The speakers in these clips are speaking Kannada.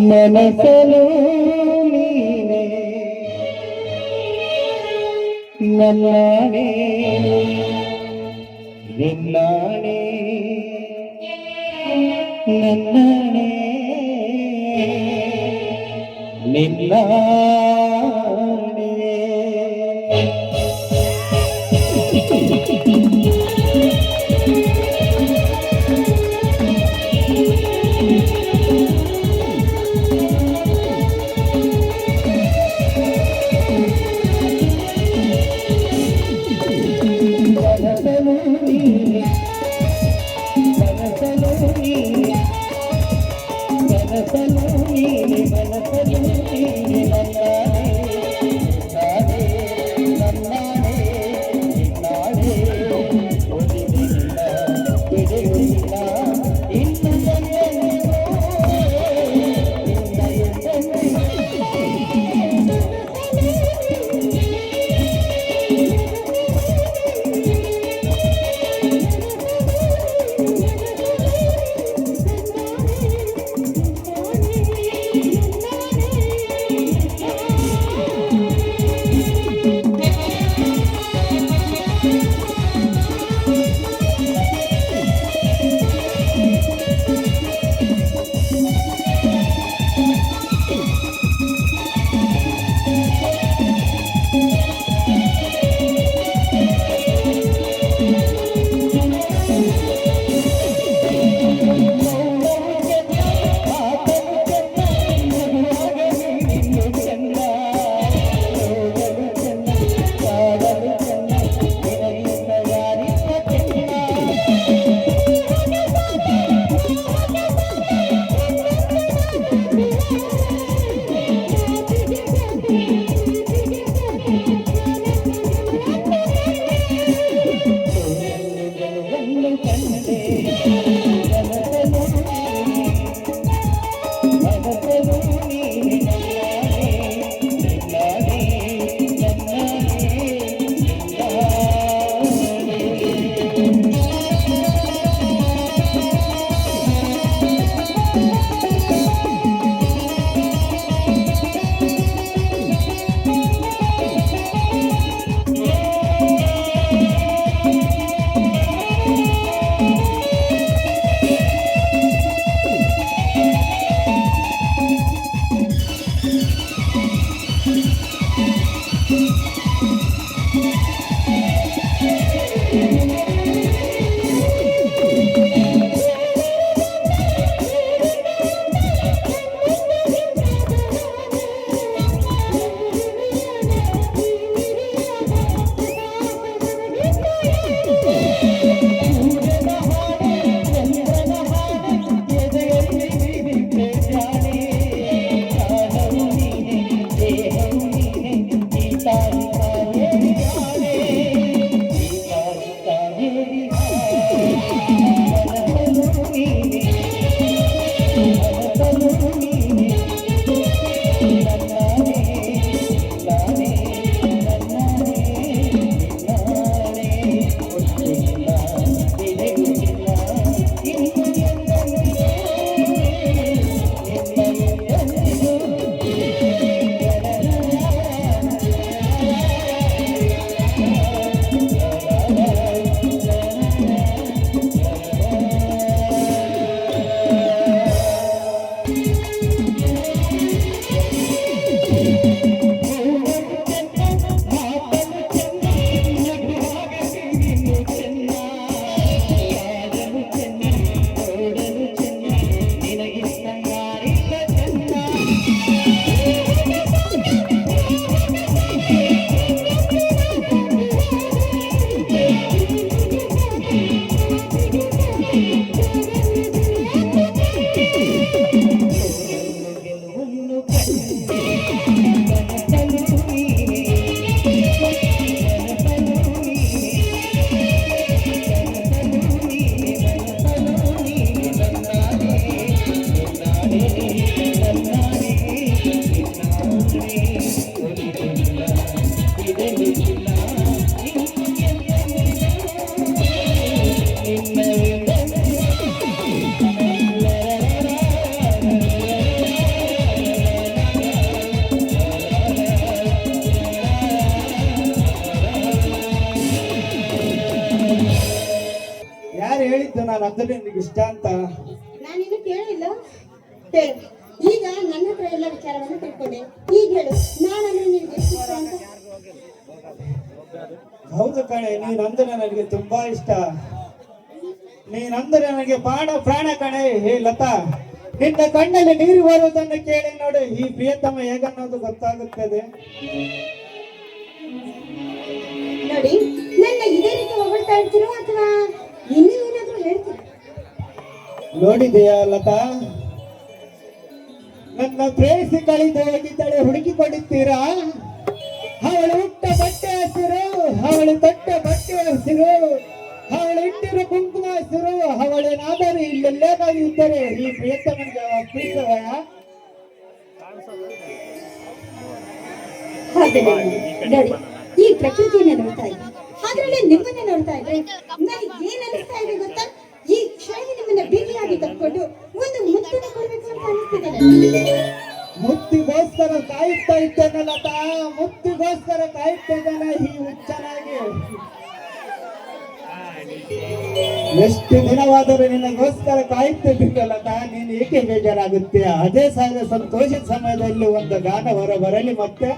ಮನಸಲು ನೀನೆ ನನ್ನಾಣೆ ನಿನ್ನಾಣೆ ನನ್ನಾಣೆ ನಿನ್ನಾಣೆ ಮನಸಲು ನೀನೆ ಇಷ್ಟ ಅಂತ? ನಾನಿನ್ನು ಕೇಳಿಲ್ಲ. ಹೇಳು, ಈಗ ನನ್ನ ಹತ್ರ ಎಲ್ಲ ವಿಚಾರವನ್ನು ತಿಳ್ಕೊಂಡೆ. ಈಗ ಹೇಳು, ನಾನಂದ್ರೆ ನಿನ್ಗೆ ಎಷ್ಟು ಇಷ್ಟ ಅಂತ. ಹೌದು ಕಣೆ, ನೀನಂದ್ರೆ ನನಗೆ ತುಂಬಾ ಇಷ್ಟ. ನೀನಂದ್ರೆ ನನಗೆ ಪ್ರಾಣ ಕಣೆ. ಹೇ ಲತಾ, ನಿನ್ನ ಕಣ್ಣಲ್ಲಿ ನೀರು ಬರುವುದನ್ನು ಕೇಳಿ ನೋಡಿ ಈ ಪ್ರಿಯತಮ ಹೇಗನ್ನೋದು ಗೊತ್ತಾಗುತ್ತದೆ. ನೋಡಿ, ನನ್ನ ಇದೇ ರೀತಿ ಹೊಗಳ್ತಾ ಇರ್ತೀರೋ ಅಥವಾ ಇನ್ನೂ ಏನಾದ್ರೂ ಹೇಳ್ತೀರಾ? ನೋಡಿದೆಯಾ ಲತಾ, ನನ್ನ ಪ್ರೇಯಸಿ ಕಳೆದು ಹೋಗಿದ್ದಳೆ ಹುಡುಕಿಕೊಂಡಿದ್ದೀರಾ? ಅವಳು ಹುಟ್ಟ ಬಟ್ಟೆ ಹಸಿರು, ಅವಳು ತೊಟ್ಟ ಬಟ್ಟೆ ಹಸಿರು, ಅವಳು ಇಟ್ಟಿರೋ ಕುಂಕುಮ ಹಸಿರು. ಅವಳೇನಾದರೂ ಇಲ್ಲೆಲ್ಲೇನಾದ್ರೂ ಇದ್ದರೆ ಈ ಪ್ರಿಯತಮನಿಗೆ ಪ್ರೀತವಯ? ನೋಡಿ, ಈ ಪ್ರಕೃತಿಯನ್ನ ನೋಡ್ತಾ ಇದ್ದೆ, ಅದ್ರಲ್ಲಿ ನಿಮ್ಮನ್ನ ನೋಡ್ತಾ ಇದ್ರೆ ನನಗೆ ಏನ್ ಅನಿಸ್ತಾ ಇದೆ ಗೊತ್ತಾ? ಈ ಕ್ಷಣ ನಿಮ್ಮನ್ನ ಬಿಗಿಯಾಗಿ ತಕ್ಕೊಂಡು ಒಂದು ಮುತ್ತನ್ನು ಕೊಡ್ಬೇಕು ಅಂತ ಅನಿಸ್ತಿದೆ. ಮುತ್ತಿಗೋಸ್ಕರ ಕಾಯುತ್ತಾ ಇದ್ದೇನೆ ಲತಾ, ಮುತ್ತಿಗೋಸ್ಕರ ಕಾಯುತ್ತಾ ಇದ್ದಾನೆ ಈ ಹುಚ್ಚನಾಗಿ. ಎಷ್ಟು ದಿನವಾದರೂ ನಿನಗೋಸ್ಕರ ಕಾಯುತ್ತಿದ್ದೆ ಲತಾ, ನೀನು ಏಕೆ ಬೇಜಾರಾಗುತ್ತೆ? ಅದೇ ಸಂತೋಷದ ಸಮಯದಲ್ಲಿ ಒಂದು ಗಾನ ಬರಲಿ ಮತ್ತೆ.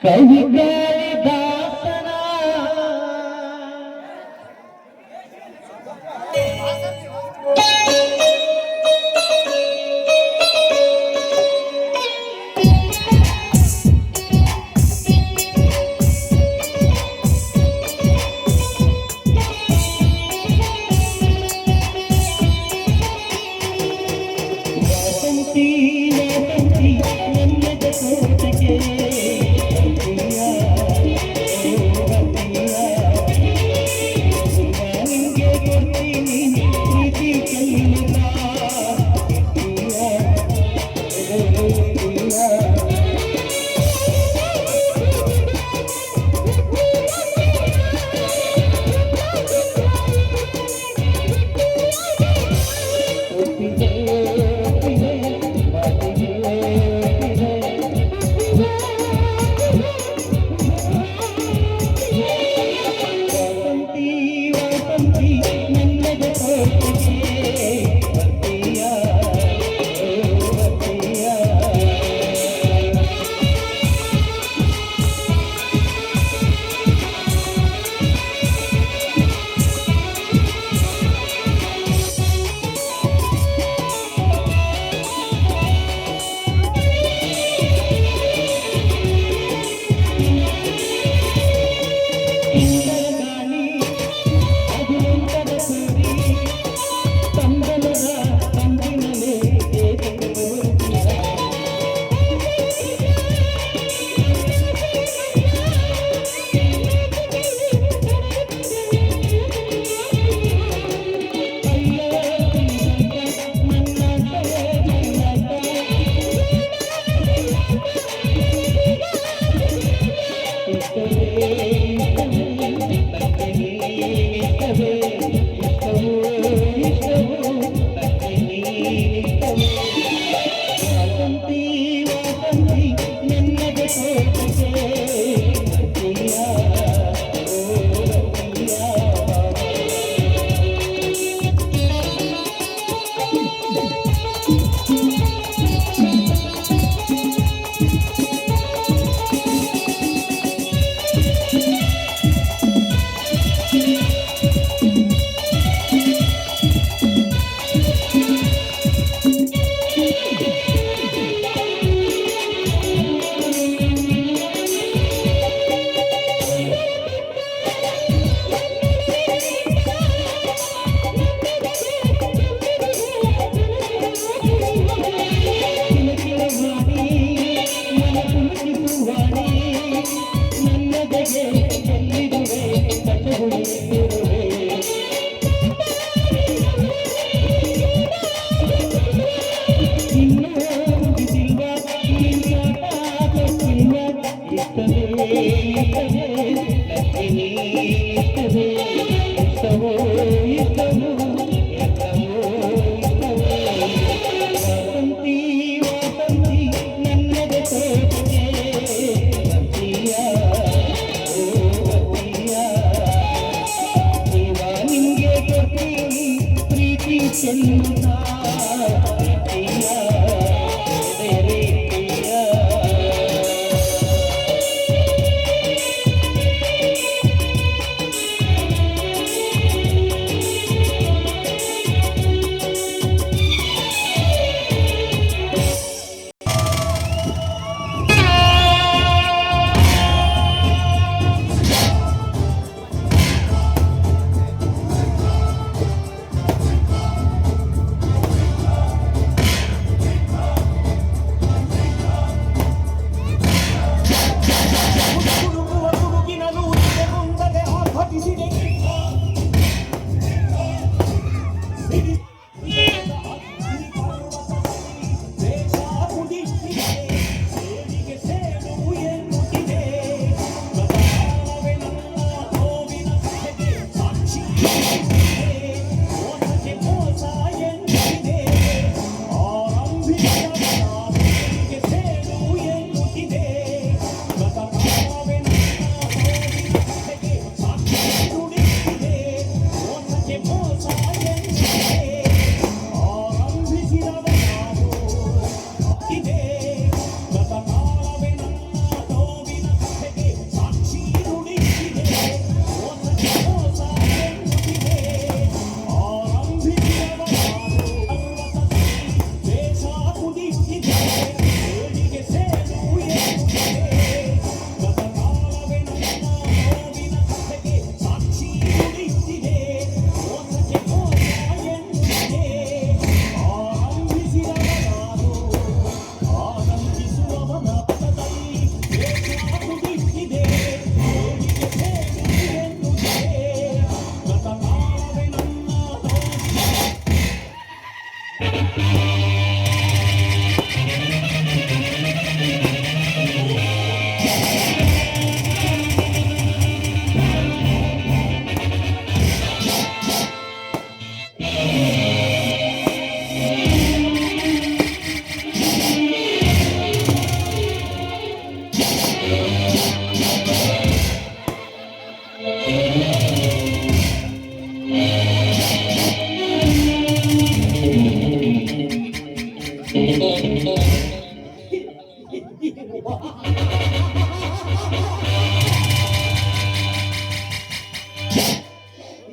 ಕವಿಗಾಳಿದಾಸನ ನನ್ನದ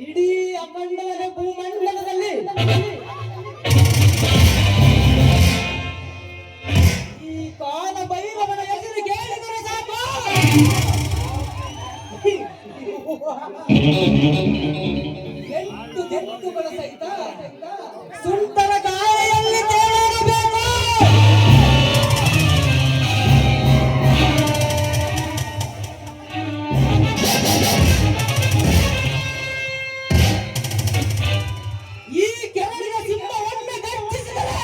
ಇಡೀ ಅಖಂಡವಾದ ಭೂಮಂಡಲದಲ್ಲಿ ಈ ಕಾಲ ಭೈರವನ ಹೆಸರು ಕೇಳಿದರೆ ಸಾಕು, ಎಂಟು ಜಂತುಗಳ ಸಹಿತ ಸುಂಟರ ಗಾಳಿಯಲ್ಲಿ ತೇಲಾಡಬೇಕು. ಈ ಕೆರಳಿನ ಸಿಂಹವನ್ನು ಗರ್ಜಿಸಿದರೆ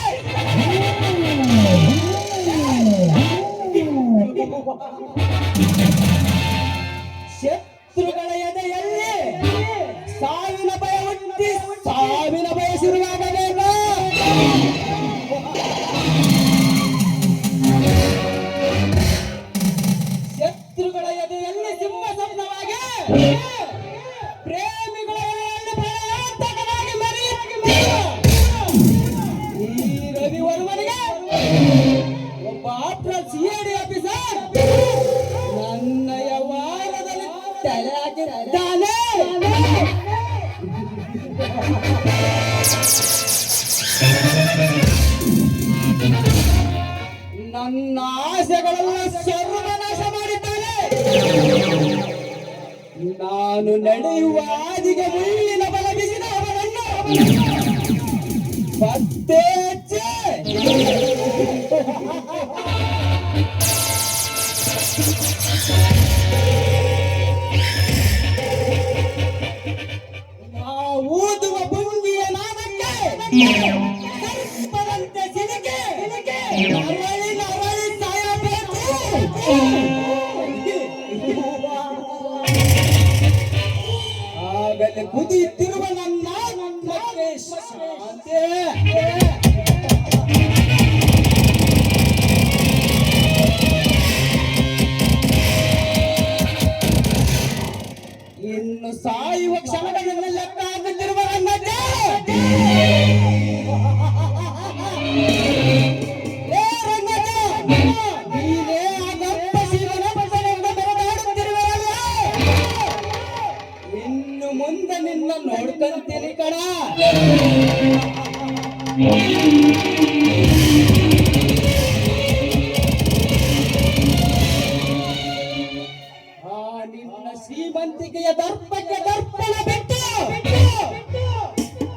ಶತ್ರುಗಳ ಎದೆಯಲ್ಲಿ ಸಾವಿನ ಭಯ ಹುಟ್ಟಿ ಸಾವಿನ ಭಯ ಶುರುವಾಗಬೇಕು. ಶತ್ರುಗಳ ಎದೆಯಲ್ಲಿ ಸಿಂಹ ಸ್ವಪ್ನವಾಗಿ ಪ್ರೇಮಿಗಳ ಎದೆಯಲ್ಲಿ ಭಯಾನಕವಾಗಿ ಈ ರವಿವರ್ಮನಿಗೆ ಒಬ್ಬ ಆಫ್ಟರ್ ಸಿಐಡಿ ಆಫೀಸರ್ ನನ್ನ ವ್ಯವಹಾರದಲ್ಲಿ ತಲೆ ಹಾಕಿದ್ದಾನೆ. ನನ್ನ ಆಸೆಗಳೆಲ್ಲ ಸರ್ವನಾಶ ಮಾಡಿದ್ದಾನೆ. ನಾನು ನಡೆಯುವ ಹಾದಿಗೆ ಮುಳ್ಳಿನ ಬಲ ಬಿಸಿದ ಅವನನ್ನು ಪತ್ತೆ ಹಚ್ಚಿ ಊದುವ ಭುಂಗಿಯ ನಾದಕ್ಕೆ ಸರ್ಪದಂತೆ ಸಿಲುಕಿ ನರಳಿ ನರಳಿ ಸಾಯಬೇಕು. ಆಗಲೇ ಕುದಿಯುತ್ತಿರುವ ನನ್ನ ಆತ್ಮಕ್ಕೆ ಶಾಂತಿ. ಇನ್ನು ಸಾಯುವ ಕ್ಷಣಗಳನ್ನು ಲೆಕ್ಕ ಹಾಕುತ್ತಿರುವ ನನ್ನ ತಿಳ್ಕಂತೀನಿ ಕಣ. ನಿನ್ನ ಶ್ರೀಮಂತಿಕೆಯ ದರ್ಪಕ್ಕೆ ದರ್ಪಣ ಬಿಟ್ಟು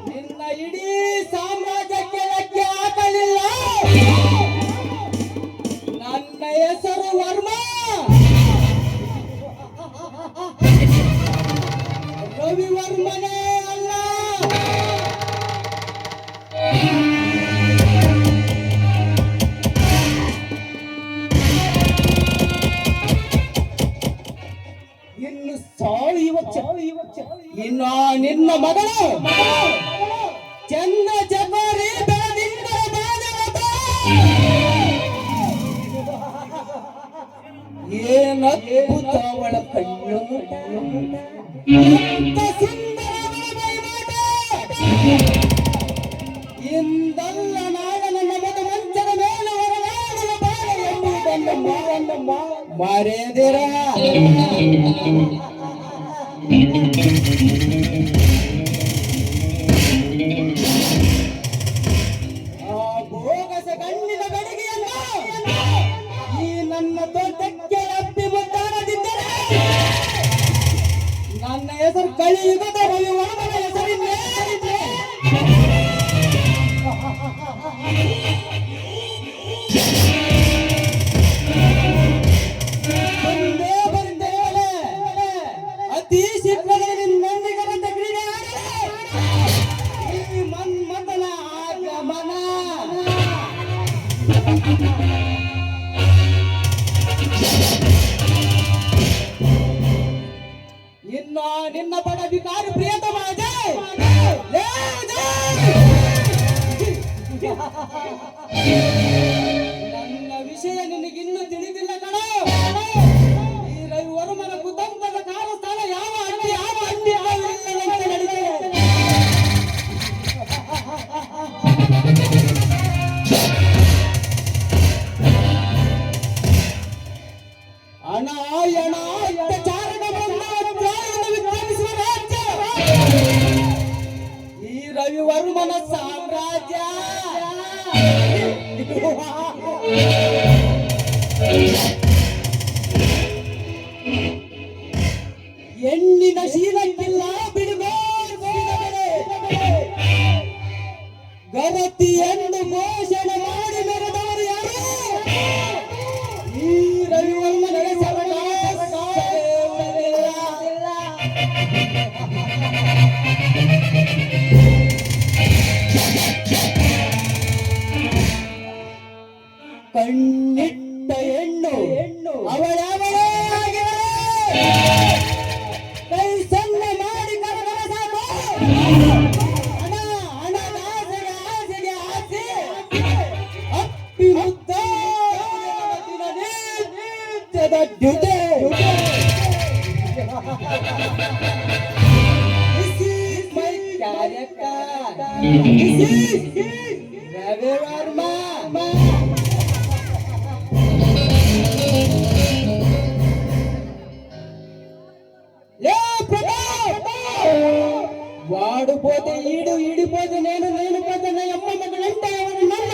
ನಿನ್ನ ಇಡೀ ಸಾಮ್ರಾಜ್ಯಕ್ಕೆ ಲೆಕ್ಕೆ ಹಾಕಲಿಲ್ಲ. ನನ್ನ ಹೆಸರು ವರ್ಮ, ರವಿ ವರ್ಮನೇ ಅಲ್ಲ. ಇನ್ನು ಇನ್ನು ನಿನ್ನ ಮಗಳು ಚಂದ ಜಗೋರಿ ಬೆಳದಿಂದ ಏನದ್ಭುತ ಅವಳ ಕಣ್ಣು, ಎಂತ ಸುಂದರವಳ ಮೈಮಾಟ. ಇಂದಲ್ಲ ನಾಳೆ ನನ್ನ ಮಗ ಮಂಚದ ಮೇಲೆ ಹೊರನಾಡಲು ಬಾರ ಎಂಬುದನ್ನು ಮರೆದಿರ. ಭೋಗಸ ಗಣ್ಣಿನ ಗಡಿಗೆಯನ್ನು ಈ ನನ್ನ ತೋಟಕ್ಕೆ ಅಪ್ಪಿ ಮುದ್ದಾಡದಿದ್ದರೆ ನನ್ನ ಹೆಸರು ಕಲಿಯುಗದ ರವಿ ವರ್ಮನ ಹೆಸರಿನ್ನೇ. ಅತಿ ಶೀಘ್ರದಲ್ಲಿ ನೊಂದಿಗರಂತ ಕ್ರೀಡೆ ಆಡಲು ಈ ಮನ್ಮಥನ ಆಗಮನ. ಇನ್ನು ನಿನ್ನ ಬಡ ವಿಕಾರಿ ಪ್ರಿಯತಮ ಅಜಯ್, ನನ್ನ ವಿಷಯ ನಿನಗಿನ್ನೂ ತಿಳಿದಿಲ್ಲ ಕಣ. ಈ ರವಿ ವರ್ಮನ ಕುತಂತ್ರದ ಕಾರಸ್ಥಾನ ಯಾವ ಅಂಡಿ ನಡೀತಿದೆ. ಹಣ ಅತ್ಯಾಚಾರದ ವಿಕ್ರಮಿಸುವ ರಾಜ್ಯ ಈ ರವಿ ವರ್ಮನ ಸಾಮ್ರಾಜ್ಯ. ಹೆಣ್ಣಿನ ಶೀಲಕ್ಕಿಲ್ಲ ಬಿಡುಗೋ ಗರತಿ ಎಂದು ಘೋಷಣೆ ಮಾಡಿ ಮೆರೆದವರು ಯಾರು? ಈ ರವಿ ವರ್ಮನ ಕಣ್ಣಿಟ್ಟ ಹೆಣ್ಣು ಅವಳವಳೇ ಕೈ ಸಣ್ಣ ಮಾಡಿ ಕರಗಲ ಸಾಕು. ಹಣದಾಸೆಗೆ ಆಸೆಗೆ ಆಸೆ ಅಪ್ಪಿ ಮುದ್ದ ದಿನನಿತ್ಯದ duty. This is my character. This is Ravi Verma. వాడుపోతే ఈడిపోతే నేను పోతే నా అమ్మ మగలంటే నన్న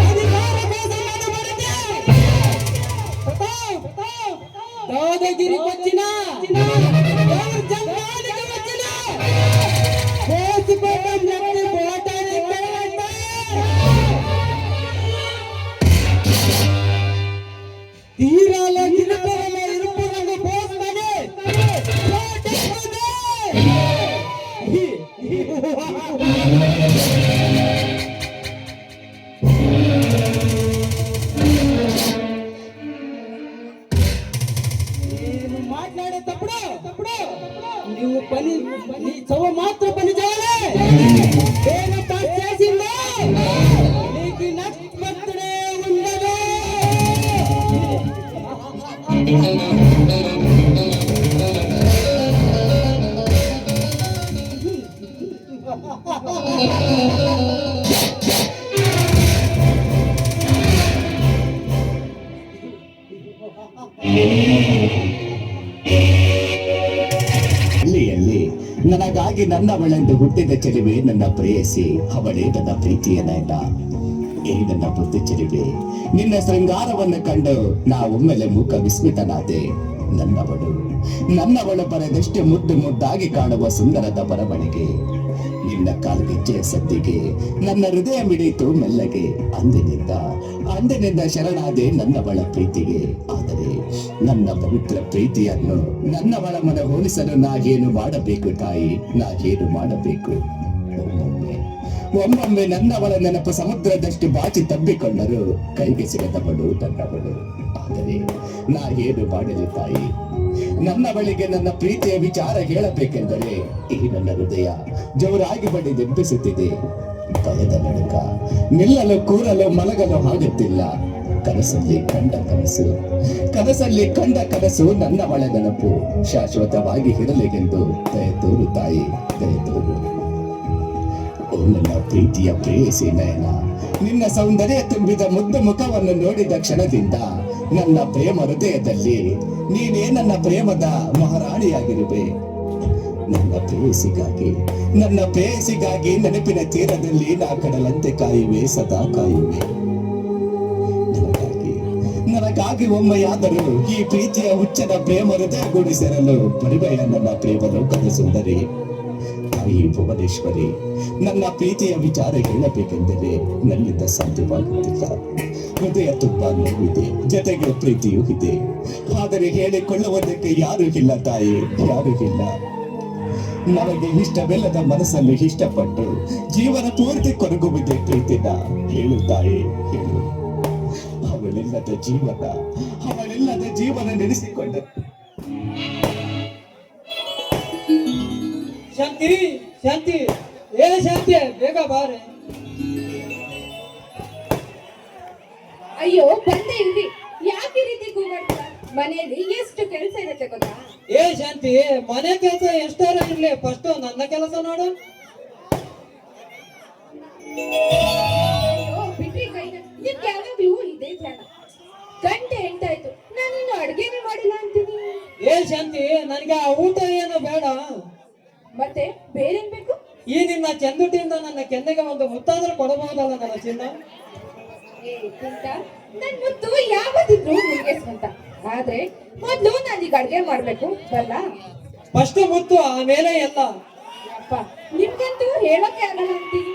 అధికార కోసం నడబడితే దాదాగిరికి వచ్చిన జంగానికి వచ్చిన కోసుకోవడం లెక్క పోటానికి తీరాల గిరిపురల ఇరుపు రంగు పోస్తానే మాట్లాడేటప్పుడు నువ్వు పని నీ చవ మాత్రం పని చేయాలి. చేసిందో నీకు నచ్చే ఉండదు. ಹಳ್ಳಿಯಲ್ಲಿ ನನಗಾಗಿ ನನ್ನವಳೆಂದು ಹುಟ್ಟಿದ ಚೆಲುವೆ ನನ್ನ ಪ್ರೇಯಸಿ, ಅವಳೇ ನನ್ನ ಪ್ರೀತಿಯ ನಯನ. ಏ ನನ್ನ ಬುದ್ಧಿ ಚೆಲುವೆ, ನಿನ್ನ ಶೃಂಗಾರವನ್ನು ಕಂಡು ನಾ ಒಮ್ಮೆಲೆ ಮೂಕ ವಿಸ್ಮಿತನಾದೆ. ನನ್ನವಳು ಬರೆದಷ್ಟು ಮುದ್ದು ಮುದ್ದಾಗಿ ಕಾಣುವ ಸುಂದರದ ಬರವಣಿಗೆ. ನಿನ್ನ ಕಾಲ್ಗೆಜ್ಜೆಯ ಸದ್ದಿಗೆ ನನ್ನ ಹೃದಯ ಮಿಡಿಯಿತು ಮೆಲ್ಲಗೆ. ಅಂದಿನಿಂದ ಶರಣಾದೆ ನನ್ನವಳ ಪ್ರೀತಿಗೆ. ಆದರೆ ನನ್ನ ಪವಿತ್ರ ಪ್ರೀತಿಯನ್ನು ನನ್ನವಳ ಮನ ಹೋಲಿಸಲು ನಾಗೇನು ಮಾಡಬೇಕು ತಾಯಿ, ನಾಗೇನು ಮಾಡಬೇಕು? ಒಮ್ಮೊಮ್ಮೆ ನನ್ನವಳ ನೆನಪು ಸಮುದ್ರದಷ್ಟು ಬಾಚಿ ತಬ್ಬಿಕೊಂಡರು ಕೈಗೆ ಸಿಗದವಳು ನನ್ನವಳು. ಆದರೆ ನಾ ಏನು ಮಾಡಲಿ ತಾಯಿ? ನನ್ನ ಬಳಿಗೆ ನನ್ನ ಪ್ರೀತಿಯ ವಿಚಾರ ಹೇಳಬೇಕೆಂದರೆ ಈ ನನ್ನ ಹೃದಯ ಜೋರಾಗಿ ಬಡಿದೆಬ್ಬಿಸುತ್ತಿದೆ. ಭಯದ ನಡುಕ, ನಿಲ್ಲಲು ಕೂರಲು ಮಲಗಲು ಆಗುತ್ತಿಲ್ಲ. ಕನಸಲ್ಲಿ ಕಂಡ ಕನಸು ನನ್ನವಳ ನೆನಪು ಶಾಶ್ವತವಾಗಿ ಇರಲಿಗೆಂದು ದಯ ತೋರು ತಾಯಿ, ದಯ ತೋರು. ಓ ನನ್ನ ಪ್ರೀತಿಯ ಪ್ರೇಯಸಿ ನಯನ, ನಿನ್ನ ಸೌಂದರ್ಯ ತುಂಬಿದ ಮುದ್ದು ಮುಖವನ್ನು ನೋಡಿದ ಕ್ಷಣದಿಂದ ನನ್ನ ಪ್ರೇಮ ಹೃದಯದಲ್ಲಿ ನೀನೇ ನನ್ನ ಪ್ರೇಮದ ಮಹಾರಾಣಿಯಾಗಿರುವೆ. ನನ್ನ ಪ್ರೇಯಸಿಗಾಗಿ ನೆನಪಿನ ತೀರದಲ್ಲಿ ನಾ ಕಡಲಂತೆ ಕಾಯುವೆ, ಸದಾ ಕಾಯುವೆ. ನನಗಾಗಿ ಒಮ್ಮೆಯಾದರೂ ಈ ಪ್ರೀತಿಯ ಹುಚ್ಚನ ಪ್ರೇಮ ಹೃದಯಗೂಡಿ ಸೇರಲು ಪರಿವಯ ನನ್ನ ಪ್ರೇಮ ಲೋಕದ ಸುಂದರಿ ತಾಯಿ ಭುವನೇಶ್ವರಿ. ನನ್ನ ಪ್ರೀತಿಯ ವಿಚಾರ ಹೇಳಬೇಕೆಂದರೆ ನನ್ನಿಂದ ಸಾಧ್ಯವಾಗುತ್ತಿಲ್ಲ. ಹೃದಯ ತುಂಬಾ ನೋವಿದೆ, ಜೊತೆಗೆ ಪ್ರೀತಿಯೂ ಇದೆ. ಆದರೆ ಹೇಳಿಕೊಳ್ಳುವುದಕ್ಕೆ ಯಾರೂ ಇಲ್ಲ ತಾಯಿ, ಯಾರೂ ಇಲ್ಲ. ನನಗೆ ಇಷ್ಟವಿಲ್ಲದ ಮನಸ್ಸನ್ನು ಇಷ್ಟಪಟ್ಟು ಜೀವನ ಪೂರ್ತಿ ಕೊರಗುವುದೇ ಪ್ರೀತಿನ. ಹೇಳು ತಾಯಿ, ಹೇಳು. ಅವಳಿಲ್ಲದ ಜೀವನ ನಡೆಸಿಕೊಂಡ. ಶಾಂತಿ, ಶಾಂತಿ, ಏ ಶಾಂತಿ, ಬೇಗ ಬಾರೆ. ಅಯ್ಯೋ ಬಂದೆ ಇಲ್ಲಿ. ಯಾಕೆ ಈ ರೀತಿ ಕೂಗಾಡ್ತೀರ? ಮನೆಯಲ್ಲಿ ಎಷ್ಟು ಕೆಲಸ ಇರುತ್ತೆ ಗೊತ್ತಾ? ಏ ಶಾಂತಿ, ಮನೆ ಕೆಲಸ ಎಷ್ಟಾರ ಇರ್ಲಿ, ಫಸ್ಟ್ ನನ್ನ ಕೆಲಸ ನೋಡು. ಅಯ್ಯೋ ಬಿಟ್ರಿ ಕೈನ. ನಿಮ್ಗೆ ಯಾವಾಗ್ಲೂ ಇದೇ ಧ್ಯಾನ. ಗಂಟೆ ಎಂಟಾಯ್ತು, ನಾನಿನ್ನು ಅಡ್ಗೆನೇ ಮಾಡಿಲ್ಲ ಅಂತೀನಿ. ಏ ಶಾಂತಿ, ನನಗೆ ಆ ಊಟ ಏನು ಬೇಡ. ಮತ್ತೆ ಬೇರೇನ್ ಬೇಕು? ಈ ನಿನ್ನ ಚೆಂದುಟಿಯಿಂದ ನನ್ನ ಕೆನ್ನೆಗೆ ಒಂದು ಮುತ್ತಾದ್ರೂ ಕೊಡಬಹುದಲ್ಲ ನನ್ನ ಚಿನ್ನ? ಏ ಕುಂಟ, ನನ್ ಮುತ್ತು ಯಾವತ್ತಿದ್ರು ನಿಮ್ಗೆ ಸ್ವಂತ. ಆದ್ರೆ ಮೊದ್ಲು ನಾನೀಗ ಅಡ್ಗೆ ಮಾಡ್ಬೇಕು ಬಲ್ಲ. ಫಸ್ಟ್ ಮುತ್ತು, ಆಮೇಲೆ ಎಲ್ಲ. ಅಪ್ಪ, ನಿಮ್ಗಂತೂ ಹೇಳೋಕೆ ಆಗಲ್ಲ ಅಂತೀನಿ.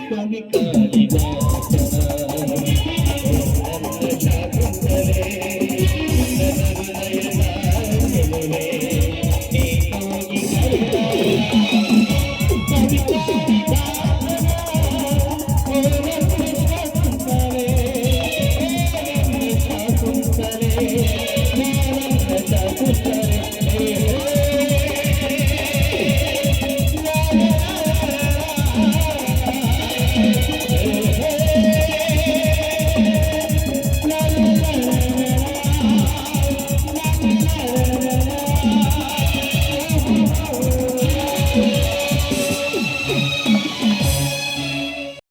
ಕವಿ ಕಾಳಿದಾಸನ